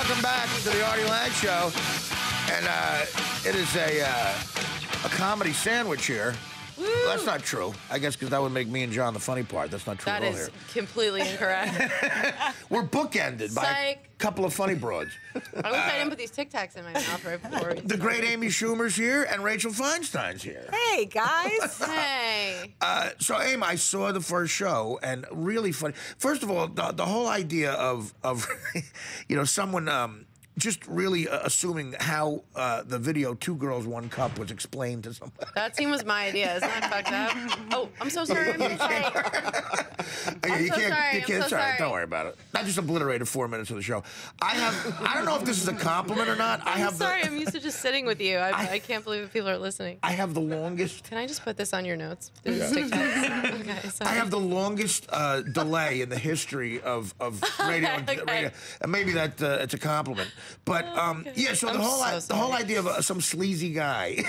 welcome back to the Artie Lange Show. And it is a comedy sandwich here. Woo. Well, that's not true. I guess because that would make me and John the funny part. That's not true That at all is here. completely incorrect. We're bookended by a couple of funny broads. I wish I didn't put these Tic Tacs in my mouth right before. The great Amy Schumer's here, and Rachel Feinstein's here. Hey, guys. Hey. So, Amy, I saw the first show, and really funny. First of all, the whole idea of you know, someone just really assuming how the video "Two Girls, One Cup" was explained to somebody. That scene was my idea. Isn't that fucked up? Oh, I'm so sorry. I'm so sorry. You can't. I'm so sorry. Don't worry about it. I just obliterated 4 minutes of the show. I don't know if this is a compliment or not. I'm sorry. I'm used to just sitting with you. I can't believe that people are listening. I have the longest. Can I just put this on your notes? Tic Tacs. Okay, sorry. I have the longest delay in the history of radio. Okay. And maybe that it's a compliment. But yeah, so the whole idea of some sleazy guy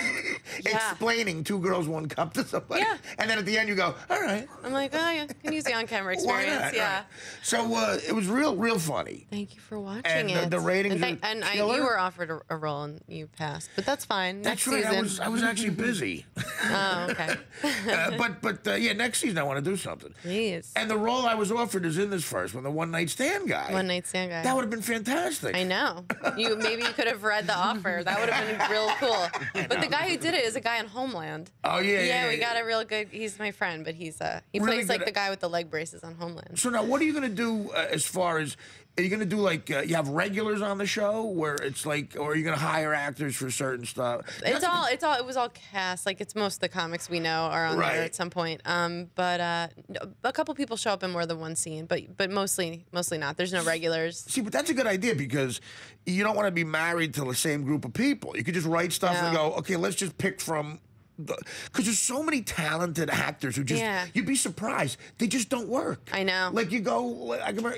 explaining "Two Girls, One Cup" to somebody, and then at the end you go, "All right." I'm like, oh, yeah, can use the on-camera experience. Why not? Yeah. Right. So it was real funny. Thank you for watching And it. the ratings and are you were offered a role and you passed, but that's fine. That's Next right. season. I was actually busy. Oh, okay. But yeah, next season I want to do something. Please. And the role I was offered is in this first one, the one-night stand guy. One-night stand guy. That would have been fantastic. I know. Maybe you could have read the offer. That would have been real cool. But the guy who did it is a guy in Homeland. Oh yeah. Yeah, we got a real good. He's my friend, but he plays like the guy with the leg braces on Homeland. So now, what are you going to do as far as? Are you going to do like you have regulars on the show where it's like, or are you going to hire actors for certain stuff? It was all cast. Like it's most of the comics we know are on there at some point. But a couple people show up in more than one scene, but mostly not. There's no regulars. See, but that's a good idea because you don't want to be married to the same group of people. You could just write stuff and go, okay, let's just pick from. Because there's so many talented actors who just, you'd be surprised, they just don't work. I know. Like you go, I remember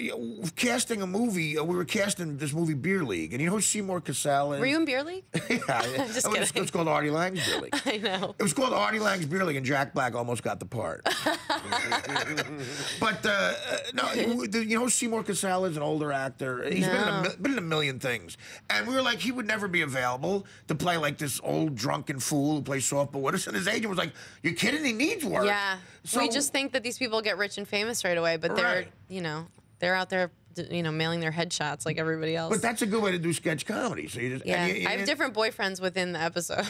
casting a movie, we were casting this movie Beer League, and you know who Seymour Cassell is? Were you in Beer League? Yeah. Just kidding. It's called Artie Lange's Beer League. I know. It was called Artie Lange's Beer League, and Jack Black almost got the part. But, no, you know who Seymour Cassell is, an older actor? He's been in a million things. And we were like, he would never be available to play like this old drunken fool who plays softball with us. And his agent was like, "You're kidding? He needs work." Yeah. So, we just think that these people get rich and famous right away, but they're, they're out there, mailing their headshots like everybody else. But that's a good way to do sketch comedy. So you just I have different boyfriends within the episode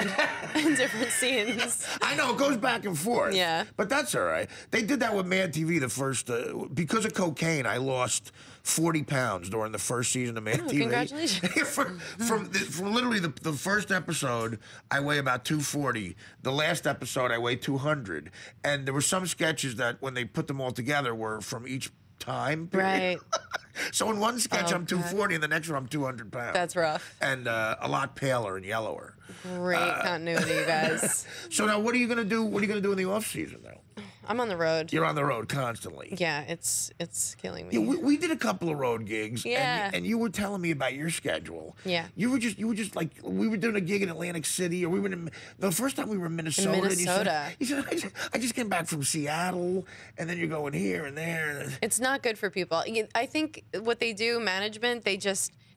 in different scenes. I know it goes back and forth. Yeah. But that's all right. They did that with Mad TV the first because of cocaine. I lost 40 pounds during the first season of Mad TV. Congratulations. from literally the first episode, I weigh about 240. The last episode, I weigh 200. And there were some sketches that, when they put them all together, were from each time period. Right. So in one sketch, I'm 240, and the next one, I'm 200 pounds. That's rough. And a lot paler and yellower. Great continuity, you guys. So now, what are you going to do? What are you going to do in the off season, though? I'm on the road. You're on the road constantly. Yeah, it's killing me. Yeah, we did a couple of road gigs. Yeah. And you were telling me about your schedule. Yeah. You were just like, we were doing a gig in Atlantic City, or we were the first time we were in Minnesota. In Minnesota. And you said I just came back from Seattle, and then you're going here and there. It's not good for people. I think what they do, management,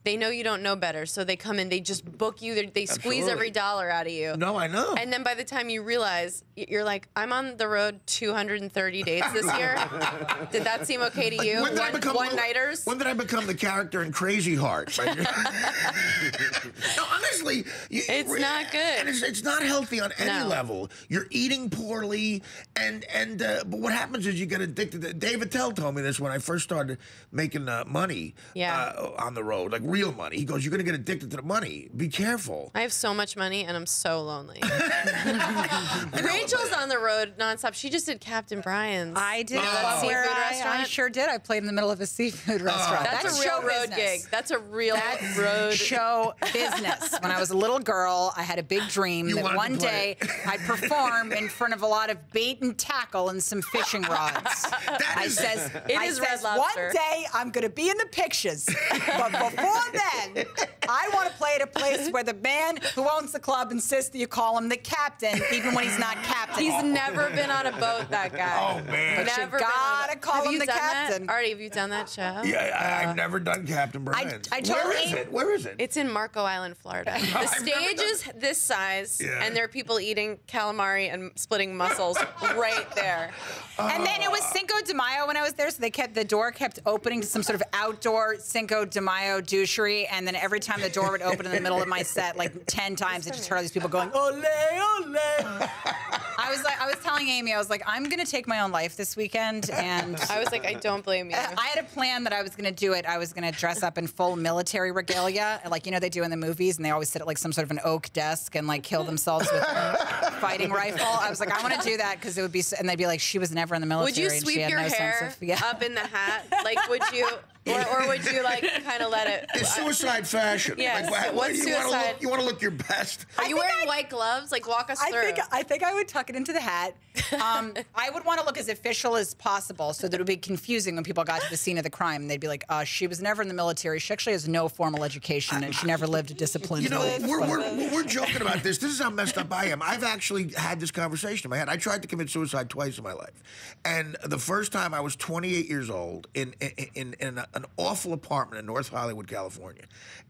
they know you don't know better, so they come in, they just book you, they squeeze every dollar out of you. No, I know. And then by the time you realize, you're like, I'm on the road 230 dates this year. Did that seem okay to you? One-nighters? When did I become the character in Crazy Heart? No, honestly. It's not good. And it's not healthy on any level. You're eating poorly, but what happens is you get addicted. Dave Attell told me this when I first started making money on the road, like real money. He goes, "You're going to get addicted to the money. Be careful." I have so much money, and I'm so lonely. Rachel's on the road nonstop. She just did Captain Brian's. I did. Seafood restaurant. I sure did. I played in the middle of a seafood restaurant. That's a real road gig. That's a real road show business. When I was a little girl, I had a big dream that one day I'd perform in front of a lot of bait and tackle and some fishing rods. I says, Red Lobster. One day I'm going to be in the pictures, but before then. I want to play at a place where the man who owns the club insists that you call him the captain, even when he's not captain. He's never been on a boat, that guy. Oh, man. But you gotta call him the captain. Artie, have you done that show? Yeah, I've never done Captain Brian. Where is it? It's in Marco Island, Florida. The stage is this size, and there are people eating calamari and splitting mussels right there. And then it was Cinco de Mayo when I was there, so the door kept opening to some sort of outdoor Cinco de Mayo douchery, and then every time the door would open in the middle of my set, like 10 times, I just heard all these people going, ole, ole. I was telling Amy, I was like, I'm gonna take my own life this weekend, and I was like, I don't blame you. I had a plan that I was gonna do it. I was gonna dress up in full military regalia, like they do in the movies, and they always sit at like some sort of an oak desk and like kill themselves with a fighting rifle. I was like, I want to do that because it would be, and they'd be like, she was never in the military. Would you sweep your hair up in the hat? Like, would you? Or would you like kind of let it? It's suicide fashion. Yes. Like, what's suicide? You want to look your best. Are you wearing white gloves? Like, walk us through. I think I would tuck it into the hat. I would want to look as official as possible so that it would be confusing when people got to the scene of the crime. And they'd be like, she was never in the military. She actually has no formal education, and she never lived a disciplined life. We're joking about this. This is how messed up I am. I've actually had this conversation in my head. I tried to commit suicide twice in my life. And the first time I was 28 years old in an awful apartment in North Hollywood, California.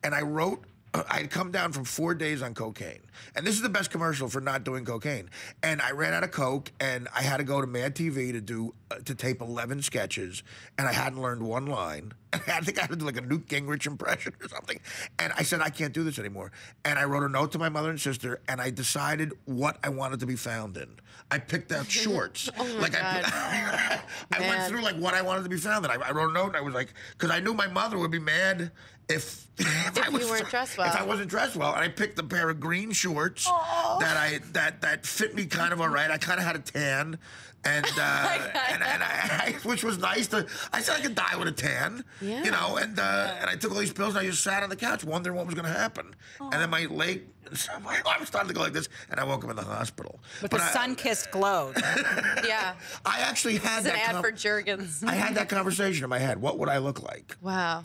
And I wrote, I'd come down from 4 days on cocaine. And this is the best commercial for not doing cocaine. And I ran out of coke, and I had to go to Mad TV to tape 11 sketches, and I hadn't learned one line. I think I had to do like a Newt Gingrich impression or something. And I said, I can't do this anymore. And I wrote a note to my mother and sister, and I decided what I wanted to be found in. I picked out shorts. Oh my God. I went through like what I wanted to be found in. I wrote a note, and I was like, because I knew my mother would be mad if you weren't dressed well. If I wasn't dressed well. And I picked a pair of green shorts that fit me kind of all right. I kind of had a tan. And which was nice. I said I could die with a tan, and I took all these pills, and I just sat on the couch wondering what was going to happen. And then my leg, my arm started to go like this, and I woke up in the hospital. But the sun-kissed glowed. Yeah. I actually had that. It's an ad for Jergens. I had that conversation in my head. What would I look like? Wow.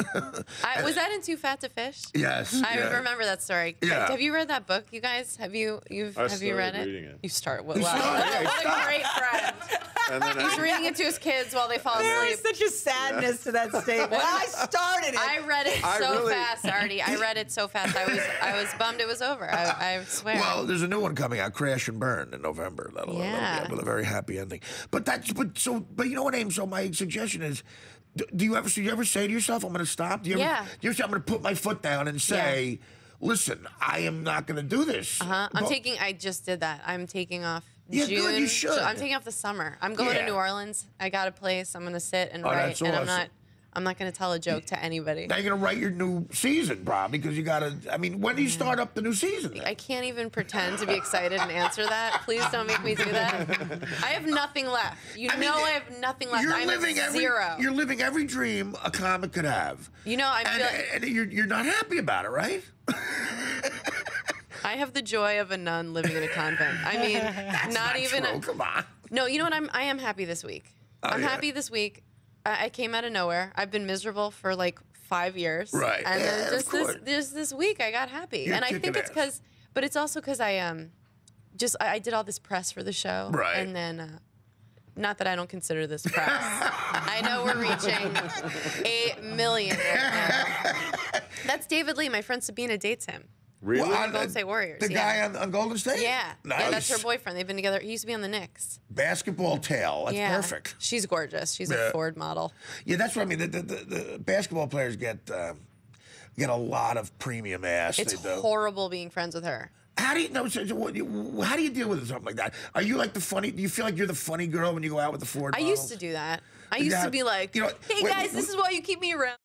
Was that in Too Fat to Fish? Yes. I remember that story. Yeah. Have you read that book, you guys? Have you read it? Reading it. You start. Wow. What a great friend. And then He's reading it to his kids while they fall asleep. There is such a sadness to that statement. I started it. I read it so fast, Artie. I read it so fast. I was bummed it was over. I swear. Well, there's a new one coming out, Crash and Burn, in November. That'll with a very happy ending. But you know what, Ames? So my suggestion is, do you ever say to yourself, I'm going to stop? Do you ever say, I'm going to put my foot down and say, listen, I am not going to do this. I just did that. I'm taking off. Yeah, June. good, you should. So I'm taking off the summer. I'm going to New Orleans. I got a place. I'm going to sit and write, that's and awesome. I'm not going to tell a joke to anybody. Now you're going to write your new season, probably, because you got to. I mean, when do you start up the new season? Then? I can't even pretend to be excited and answer that. Please don't make me do that. I have nothing left. I have nothing left. I'm at zero. You're living every dream a comic could have. And you're not happy about it, right? I have the joy of a nun living in a convent. I mean, not even. True. Come on. No, you know what? I am happy this week. I'm happy this week. I came out of nowhere. I've been miserable for like 5 years. Right. And then just this week, I got happy. You're and I think it's because, but it's also because I did all this press for the show. Right. And then. Not that I don't consider this press. I know we're reaching 8 million right now. That's David Lee. My friend Sabina dates him. Really? On Golden State Warriors. The guy on Golden State? Yeah. Nice. Yeah, that's her boyfriend. They've been together. He used to be on the Knicks. Basketball tale. That's perfect. She's gorgeous. She's a Ford model. Yeah, that's what I mean. The basketball players get a lot of premium ass. It's horrible being friends with her. How do you know? How do you deal with something like that? Are you like the funny? Do you feel like you're the funny girl when you go out with the Ford models? I used to do that. I used to be like, hey guys, this is why you keep me around.